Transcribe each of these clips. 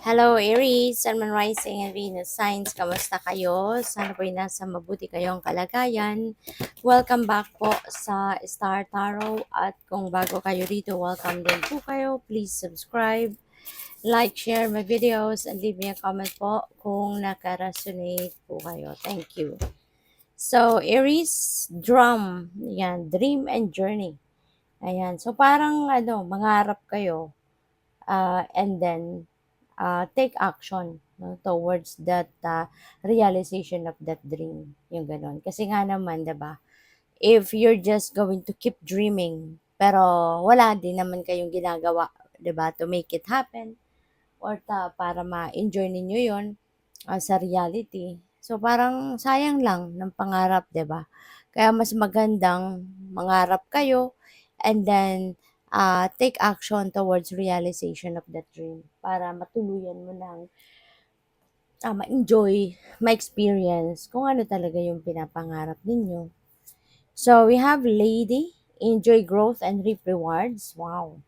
Hello Aries, Sun, Moon, Rising, and Venus Signs. Kamusta kayo? Sana po'y nasa mabuti kayong kalagayan. Welcome back po sa Star Tarot. At kung bago kayo dito, welcome din po kayo. Please subscribe, like, share my videos, and leave me a comment po kung naka-resonate po kayo. Thank you. So, Aries, drum. Yan, dream and journey. Ayan. So, parang mangarap kayo. And then, take action, no, towards that realization of that dream. Yung ganon. Kasi nga naman, 'di ba? If you're just going to keep dreaming, pero wala din naman kayong ginagawa, 'di ba, to make it happen or para ma-enjoy ninyo 'yon sa reality. So parang sayang lang ng pangarap, 'di ba? Kaya mas magandang mangarap kayo and then take action towards realization of that dream para matuluyan mo ng ma-enjoy, ma-experience kung ano talaga yung pinapangarap ninyo. So, we have lady, enjoy growth and reap rewards. Wow.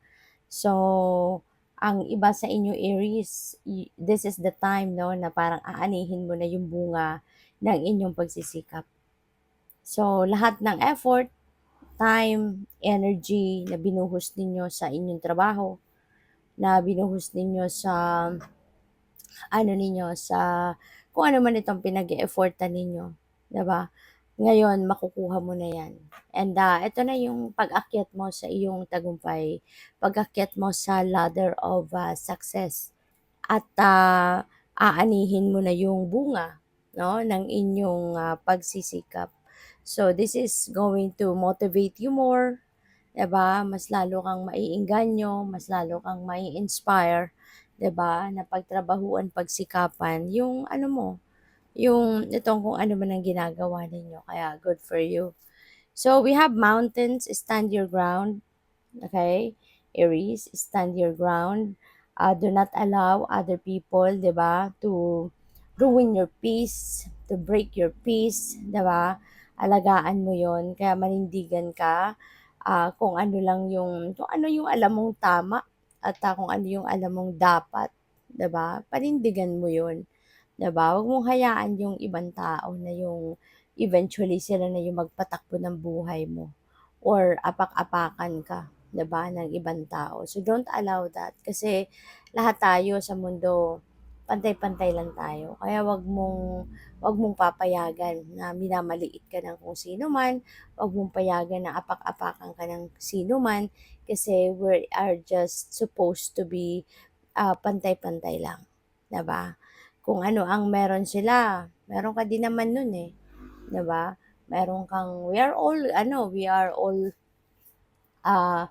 So, ang iba sa inyo Aries, this is the time no na parang aanihin mo na yung bunga ng inyong pagsisikap. So, lahat ng effort, time, energy na binuhos ninyo sa inyong trabaho, na binuhos ninyo sa sa kung ano man itong pinag-e-effortan ninyo, 'di ba? Ngayon makukuha mo na 'yan. And ito na yung pag-akyat mo sa iyong tagumpay, pag-akyat mo sa ladder of success at aanihin mo na yung bunga, no, ng inyong pagsisikap. So this is going to motivate you more, 'di ba? Mas lalo kang maiengganyo, mas lalo kang mai-inspire, 'di ba? Na pagtrabahuan, pagsikapan yung yung itong kung ano man ang ginagawa ninyo. Kaya good for you. So we have mountains, stand your ground. Okay? Aries, stand your ground. Do not allow other people, 'di ba, to ruin your peace, to break your peace, 'di ba? Alagaan mo 'yon, kaya manindigan ka kung ano lang kung ano yung alam mong tama at kung ano yung alam mong dapat, 'di ba? Panindigan mo 'yon, 'di ba? Huwag mong hayaan yung ibang tao na yung eventually sila na yung magpatakbo ng buhay mo or apak-apakan ka, 'di ba, ng ibang tao. So don't allow that kasi lahat tayo sa mundo pantay-pantay lang tayo. Kaya wag mong papayagan na minamaliit ka ng kung sino man, wag mong payagan na apak-apakan ka ng sino man kasi we are just supposed to be pantay-pantay lang, 'di ba? Kung ano ang meron sila, meron ka din naman nun eh, 'di ba? Meron kang we are all uh,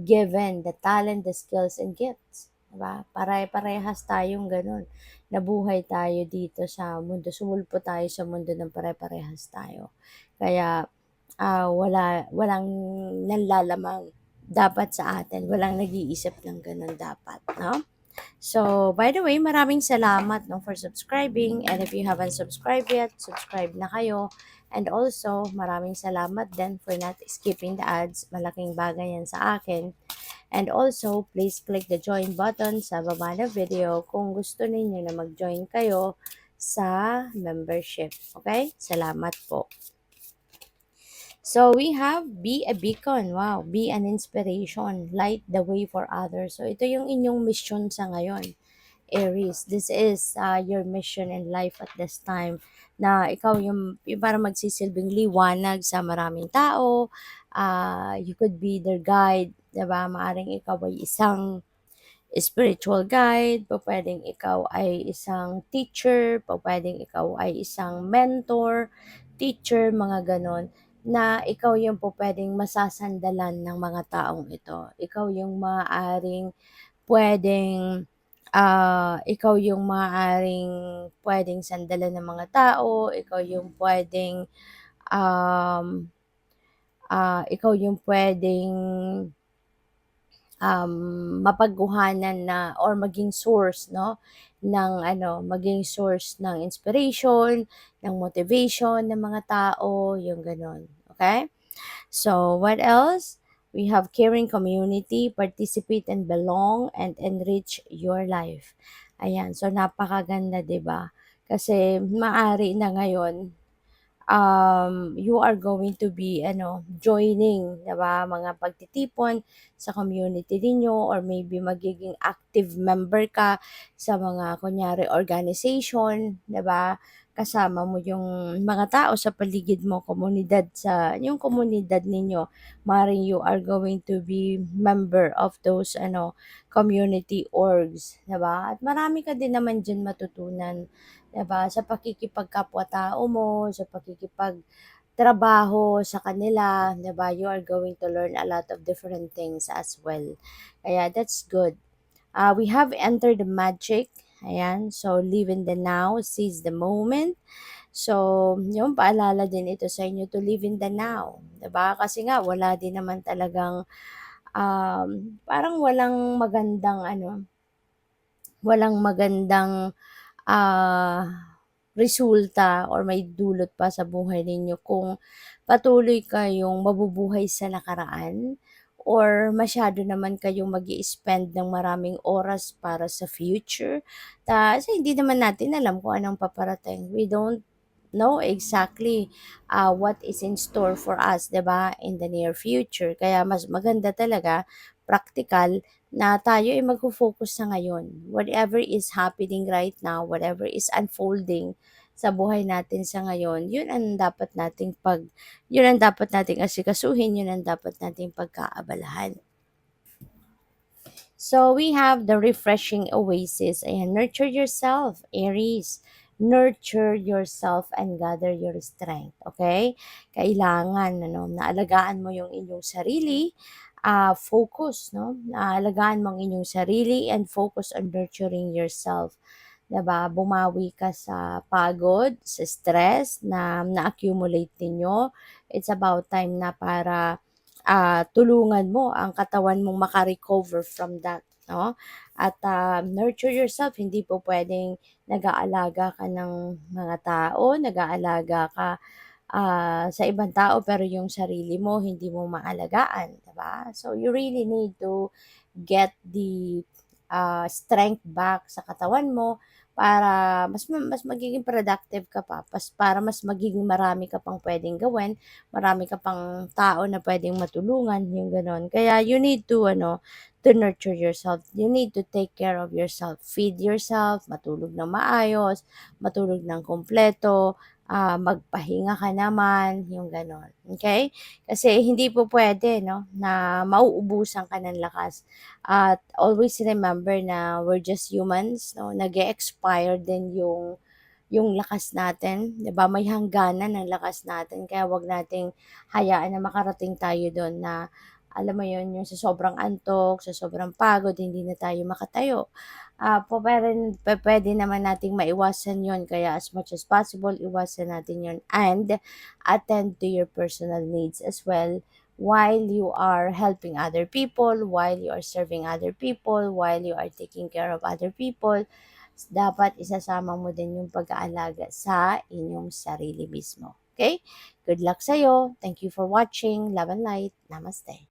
given the talent, the skills, and gifts. Diba? Pare-parehas tayong ganun. Nabuhay tayo dito sa mundo. Sumulpo tayo sa mundo ng pare-parehas tayo. Kaya walang nanlalamang dapat sa atin. Walang nag-iisip ng ganun dapat. No? So, by the way, maraming salamat no, for subscribing. And if you haven't subscribed yet, subscribe na kayo. And also, maraming salamat din for not skipping the ads. Malaking bagay yan sa akin. And also, please click the join button sa baba ng video kung gusto ninyo na mag-join kayo sa membership. Okay? Salamat po. So we have be a beacon. Wow, be an inspiration. Light the way for others. So ito yung inyong mission sa ngayon. Aries, this is your mission in life at this time na ikaw yung para magsisilbing liwanag sa maraming tao. You could be their guide, 'di ba? Maaring ikaw ay isang spiritual guide, pwedeng ikaw ay isang teacher, pwedeng ikaw ay isang mentor, teacher, mga ganon, na ikaw yung pwedeng masasandalan ng mga taong ito. Ikaw yung maaaring pwedeng pwedeng sandalan ng mga tao, ikaw yung pwedeng mapagkuhanan na or maging source no maging source ng inspiration, ng motivation ng mga tao, yung ganon. Okay? So, what else? We have caring community, participate and belong, and enrich your life. Ayan, so napakaganda, 'di ba? Kasi maari na ngayon, you are going to be ano, joining, 'di ba, mga pagtitipon sa community ninyo or maybe magiging active member ka sa mga kunyari organization, 'di ba? Kasama mo yung mga tao sa paligid mo, komunidad sa yung komunidad ninyo. Maaaring you are going to be member of those ano, community orgs, 'di ba? At marami ka din naman diyan matutunan, 'di ba, sa pakikipagkapwa-tao mo, sa pakikipagtrabaho sa kanila, 'di ba, you are going to learn a lot of different things as well. Kaya that's good. We have entered the magic. Ayan, so live in the now, seize the moment. So, yung paalala din ito sa inyo to live in the now, 'di ba? Kasi nga wala din naman talagang parang walang magandang resulta or may dulot pa sa buhay ninyo kung patuloy kayong mabubuhay sa nakaraan or masyado naman kayong mag spend ng maraming oras para sa future. Kasi hindi naman natin alam kung anong paparating. We don't know exactly what is in store for us, 'di ba, in the near future. Kaya mas maganda talaga, practical, na tayo ay magfo-focus sa ngayon. Whatever is happening right now, whatever is unfolding sa buhay natin sa ngayon, yun ang dapat nating asikasuhin, yun ang dapat nating pagkaabalahan. So we have the refreshing oasis. Ayan, nurture yourself, Aries. Nurture yourself and gather your strength. Okay? Kailangan, ano, naalagaan mo yung inyong sarili. Focus, no? Naalagaan mo ang inyong sarili and focus on nurturing yourself. 'Di ba? Bumawi ka sa pagod, sa stress na na-accumulate ninyo. It's about time na para tulungan mo ang katawan mong maka-recover from that, no? At nurture yourself, hindi po pwedeng nag-aalaga ka ng mga tao, nag-aalaga ka sa ibang tao pero yung sarili mo hindi mo maalagaan, 'di ba? So you really need to get the strength back sa katawan mo para mas magiging productive ka pa, para mas magiging marami ka pang puwedeng gawin, marami ka pang tao na puwedeng matulungan, yung gano'n. Kaya you need to ano, to nurture yourself. You need to take care of yourself. Feed yourself, matulog ng maayos, matulog ng kumpleto, magpahinga ka naman, yung gano'n, okay? Kasi hindi po puwede 'no, na mauubusan ka ng lakas. At always remember na we're just humans 'no, nag-e-expire din yung lakas natin, 'di ba? May hangganan ng lakas natin kaya 'wag nating hayaan na makarating tayo dun na, alam mo yun, yung sa sobrang antok, sa sobrang pagod, hindi na tayo makatayo. Pupuwede naman nating maiwasan yun kaya as much as possible iwasan natin yun and attend to your personal needs as well while you are helping other people, while you are serving other people, while you are taking care of other people. Dapat isasama mo din yung pag-aalaga sa inyong sarili mismo. Okay? Good luck sa'yo. Thank you for watching. Love and light. Namaste.